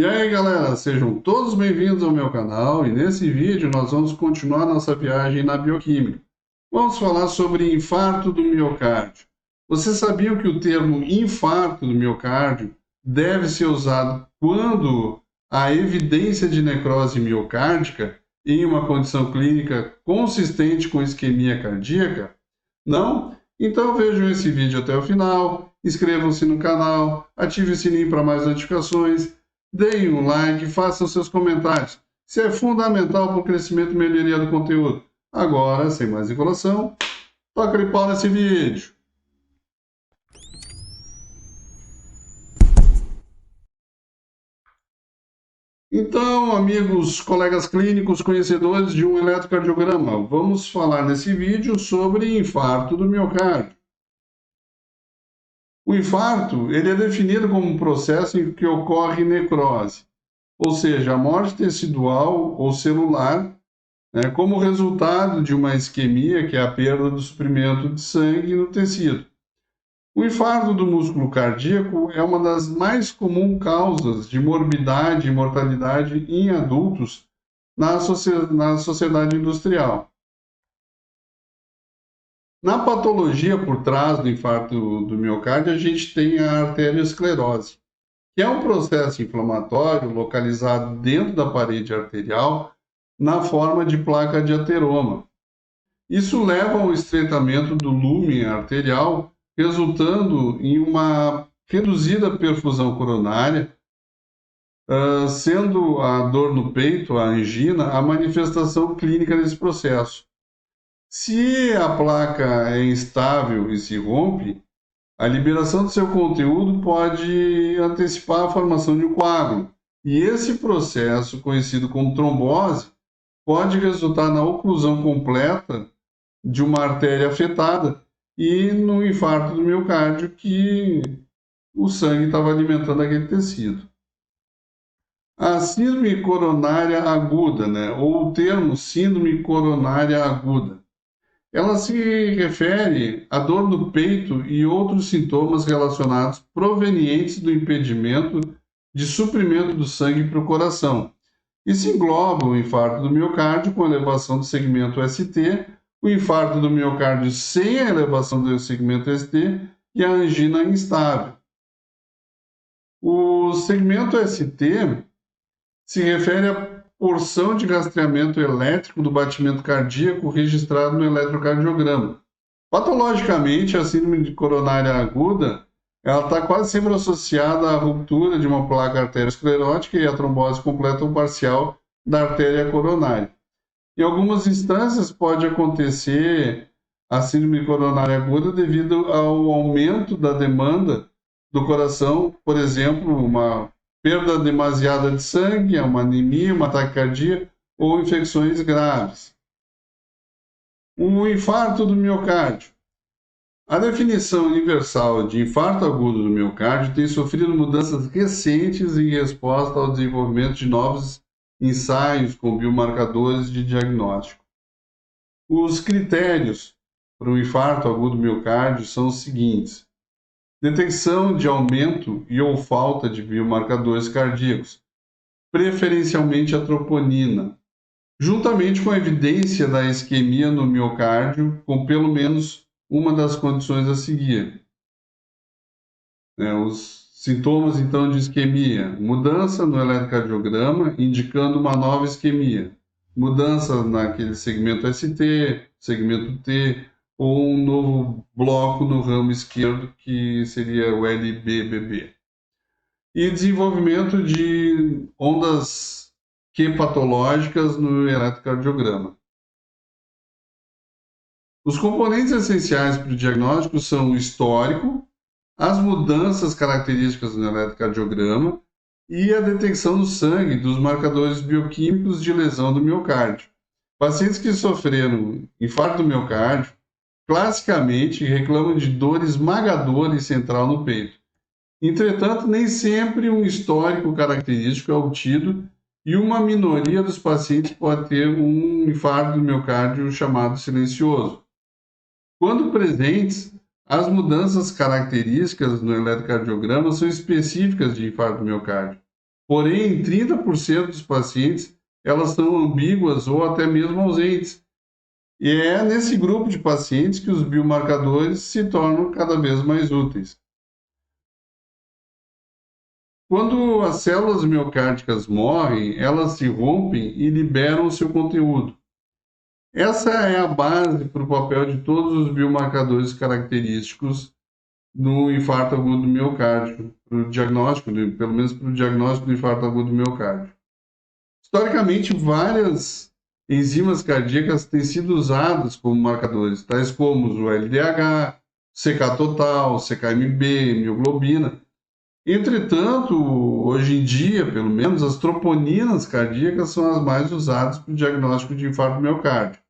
E aí galera, sejam todos bem-vindos ao meu canal e nesse vídeo nós vamos continuar nossa viagem na bioquímica. Vamos falar sobre infarto do miocárdio. Vocês sabiam que o termo infarto do miocárdio deve ser usado quando há evidência de necrose miocárdica em uma condição clínica consistente com isquemia cardíaca? Não? Então vejam esse vídeo até o final, inscrevam-se no canal, ativem o sininho para mais notificações. Deem um like, façam seus comentários. Isso é fundamental para o crescimento e melhoria do conteúdo. Agora, sem mais enrolação, toca-lhe pau nesse vídeo. Então, amigos, colegas clínicos, conhecedores de um eletrocardiograma, vamos falar nesse vídeo sobre infarto do miocárdio. O infarto, ele é definido como um processo em que ocorre necrose, ou seja, a morte tecidual ou celular, como resultado de uma isquemia, que é a perda do suprimento de sangue no tecido. O infarto do músculo cardíaco é uma das mais comuns causas de morbidade e mortalidade em adultos na sociedade industrial. Na patologia por trás do infarto do miocárdio, a gente tem a arteriosclerose, que é um processo inflamatório localizado dentro da parede arterial na forma de placa de ateroma. Isso leva ao estreitamento do lúmen arterial, resultando em uma reduzida perfusão coronária, sendo a dor no peito, a angina, a manifestação clínica desse processo. Se a placa é instável e se rompe, a liberação do seu conteúdo pode antecipar a formação de um coágulo. E esse processo, conhecido como trombose, pode resultar na oclusão completa de uma artéria afetada e no infarto do miocárdio, que o sangue estava alimentando aquele tecido. A síndrome coronária aguda, ou o termo síndrome coronária aguda, ela se refere à dor no peito e outros sintomas relacionados provenientes do impedimento de suprimento do sangue para o coração. Isso engloba o infarto do miocárdio com elevação do segmento ST, o infarto do miocárdio sem a elevação do segmento ST e a angina instável. O segmento ST se refere à porção de rastreamento elétrico do batimento cardíaco registrado no eletrocardiograma. Patologicamente, a síndrome coronária aguda ela está quase sempre associada à ruptura de uma placa arteriosclerótica e à trombose completa ou parcial da artéria coronária. Em algumas instâncias pode acontecer a síndrome coronária aguda devido ao aumento da demanda do coração, por exemplo, uma perda demasiada de sangue, uma anemia, uma taquicardia ou infecções graves. O infarto do miocárdio. A definição universal de infarto agudo do miocárdio tem sofrido mudanças recentes em resposta ao desenvolvimento de novos ensaios com biomarcadores de diagnóstico. Os critérios para o infarto agudo do miocárdio são os seguintes: detecção de aumento e ou falta de biomarcadores cardíacos, preferencialmente a troponina, juntamente com a evidência da isquemia no miocárdio, com pelo menos uma das condições a seguir. Os sintomas, então, de isquemia: mudança no eletrocardiograma, indicando uma nova isquemia, mudança naquele segmento ST, segmento T, ou um novo bloco no ramo esquerdo, que seria o LBBB. E desenvolvimento de ondas Q patológicas no eletrocardiograma. Os componentes essenciais para o diagnóstico são o histórico, as mudanças características no eletrocardiograma e a detecção no sangue dos marcadores bioquímicos de lesão do miocárdio. Pacientes que sofreram infarto do miocárdio classicamente reclamam de dor esmagadora e central no peito. Entretanto, nem sempre um histórico característico é obtido e uma minoria dos pacientes pode ter um infarto do miocárdio chamado silencioso. Quando presentes, as mudanças características no eletrocardiograma são específicas de infarto do miocárdio. Porém, em 30% dos pacientes, elas são ambíguas ou até mesmo ausentes. E é nesse grupo de pacientes que os biomarcadores se tornam cada vez mais úteis. Quando as células miocárdicas morrem, elas se rompem e liberam o seu conteúdo. Essa é a base para o papel de todos os biomarcadores característicos no infarto agudo do miocárdio, pro diagnóstico, pelo menos para o diagnóstico do infarto agudo do miocárdio. Historicamente, várias enzimas cardíacas têm sido usadas como marcadores, tais como o LDH, CK total, CKMB, mioglobina. Entretanto, hoje em dia, pelo menos, as troponinas cardíacas são as mais usadas para o diagnóstico de infarto do miocárdio.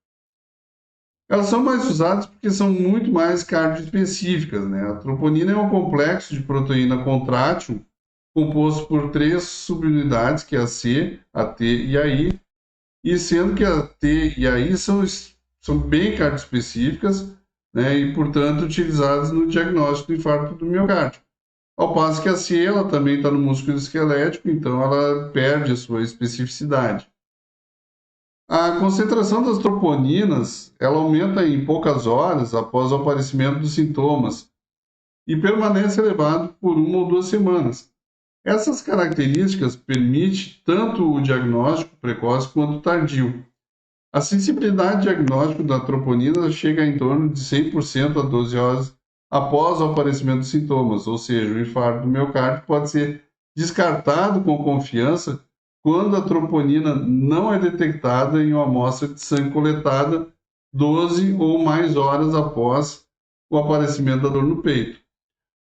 Elas são mais usadas porque são muito mais cardioespecíficas, né? A troponina é um complexo de proteína contrátil composto por 3 subunidades, que é a C, a T e a I, e sendo que a T e a I são bem cardioespecíficas, né? E, portanto, utilizadas no diagnóstico do infarto do miocárdio. Ao passo que a C ela também está no músculo esquelético, então ela perde a sua especificidade. A concentração das troponinas ela aumenta em poucas horas após o aparecimento dos sintomas e permanece elevado por 1 ou 2 semanas. Essas características permitem tanto o diagnóstico precoce quanto tardio. A sensibilidade diagnóstica da troponina chega em torno de 100% a 12 horas após o aparecimento dos sintomas, ou seja, o infarto do miocárdio pode ser descartado com confiança quando a troponina não é detectada em uma amostra de sangue coletada 12 ou mais horas após o aparecimento da dor no peito.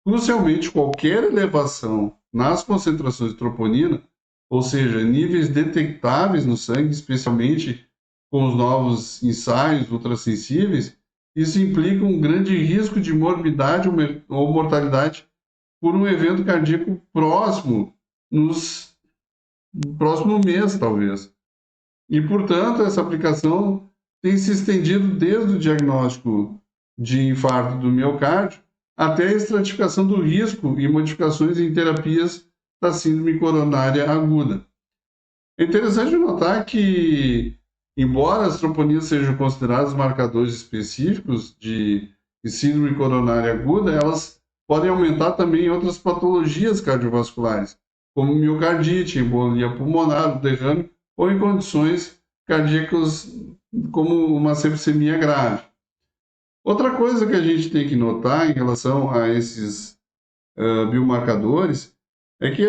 Crucialmente, qualquer elevação nas concentrações de troponina, ou seja, níveis detectáveis no sangue, especialmente com os novos ensaios ultrassensíveis, isso implica um grande risco de morbidade ou mortalidade por um evento cardíaco próximo, no próximo mês, talvez. E, portanto, essa aplicação tem se estendido desde o diagnóstico de infarto do miocárdio até a estratificação do risco e modificações em terapias da síndrome coronária aguda. É interessante notar que, embora as troponinas sejam consideradas marcadores específicos de síndrome coronária aguda, elas podem aumentar também em outras patologias cardiovasculares, como miocardite, embolia pulmonar, derrame, ou em condições cardíacas como uma sepsemia grave. Outra coisa que a gente tem que notar em relação a esses biomarcadores é que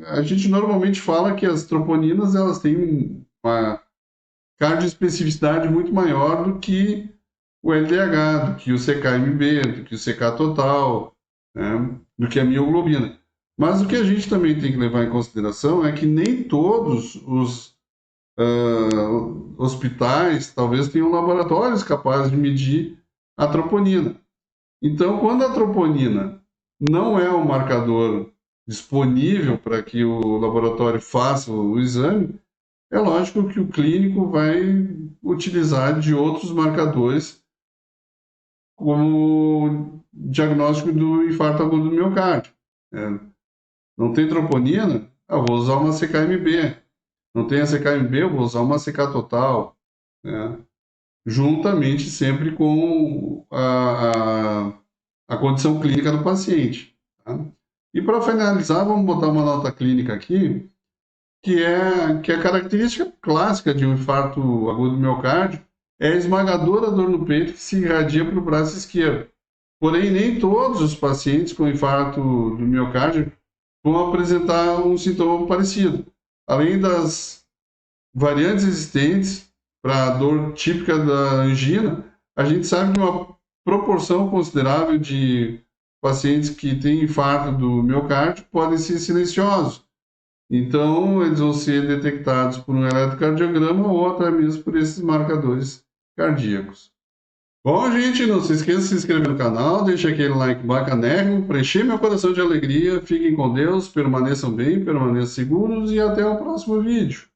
a gente normalmente fala que as troponinas elas têm uma cardioespecificidade muito maior do que o LDH, do que o CKMB, do que o CK total, né, do que a mioglobina. Mas o que a gente também tem que levar em consideração é que nem todos os hospitais talvez tenham laboratórios capazes de medir a troponina. Então, quando a troponina não é um marcador disponível para que o laboratório faça o exame, é lógico que o clínico vai utilizar de outros marcadores como diagnóstico do infarto agudo do miocárdio. Não tem troponina? Vou usar uma CKMB. Não tem a CKMB? Eu vou usar uma CK total. Juntamente sempre com a condição clínica do paciente. Tá? E para finalizar, vamos botar uma nota clínica aqui, que é a característica clássica de um infarto agudo do miocárdio é a esmagadora dor no peito que se irradia para o braço esquerdo. Porém, nem todos os pacientes com infarto do miocárdio vão apresentar um sintoma parecido. Além das variantes existentes para a dor típica da angina, a gente sabe que uma proporção considerável de pacientes que têm infarto do miocárdio podem ser silenciosos. Então, eles vão ser detectados por um eletrocardiograma ou até mesmo por esses marcadores cardíacos. Bom, gente, não se esqueça de se inscrever no canal, deixa aquele like bacanérrimo, preencher meu coração de alegria, fiquem com Deus, permaneçam bem, permaneçam seguros e até o próximo vídeo.